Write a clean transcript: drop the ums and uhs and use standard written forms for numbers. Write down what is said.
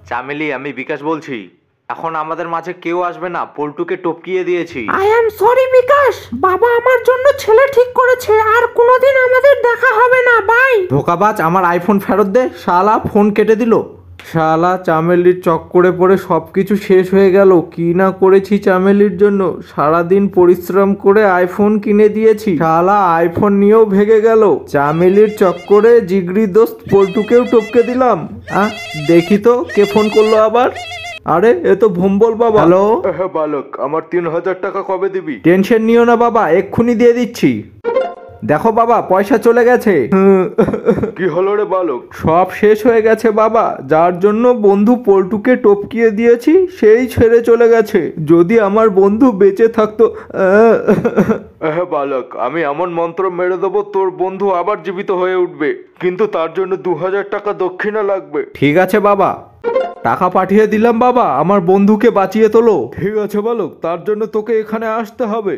চামেলি, আমি বিকাশ বলছি। এখন আমাদের মাঝে কেউ আসবে না, পল্টুকে টপকিয়ে দিয়েছি। আই এম সরি বিকাশ, বাবা আমার জন্য ছেলে ঠিক করেছে, আর কোনোদিন আমাদের দেখা হবে না, বাই। ধোকাবাজ, আমার আইফোন ফেরত দে। শালা ফোন কেটে দিল। শালা চামেলির চক্করে পড়ে সব কিছু শেষ হয়ে গেল। কি না করেছি চামেলির জন্য, সারাদিন পরিশ্রম করে আইফোন কিনে দিয়েছি, শালা আইফোন নিয়েও ভেগে গেল। চামেলির চক্করে জিগরি দোস্ত পল্টুকেও টপকে দিলাম। দেখি তো কে ফোন করলো আবার। আরে এ তো ভম্বল বাবা। হ্যালো। হ্যাঁ বালক, আমার 3,000 টাকা কবে দিবি? টেনশন নিও না বাবা, এক্ষুনি দিয়ে দিচ্ছি। দেখো বাবা, পয়সা চলে গেছে। কি হলো রে বালক? সব শেষ হয়ে গেছে বাবা। যার জন্য বন্ধু পল্টুকে টপকিয়ে দিয়েছি সেই ছেড়ে চলে গেছে। যদি আমার বন্ধু বেঁচে থাকতো। হ্যাঁ বালক, আমি এমন মন্ত্র মেরে দেবো তোর বন্ধু আবার জীবিত হয়ে উঠবে, কিন্তু তার জন্য 2,000 টাকা দক্ষিণা লাগবে। ঠিক আছে বাবা, টাকা পাঠিয়ে দিলাম বাবা, আমার বন্ধুকে বাঁচিয়ে তোলো। ঠিক আছে বালক, তার জন্য তোকে এখানে আসতে হবে।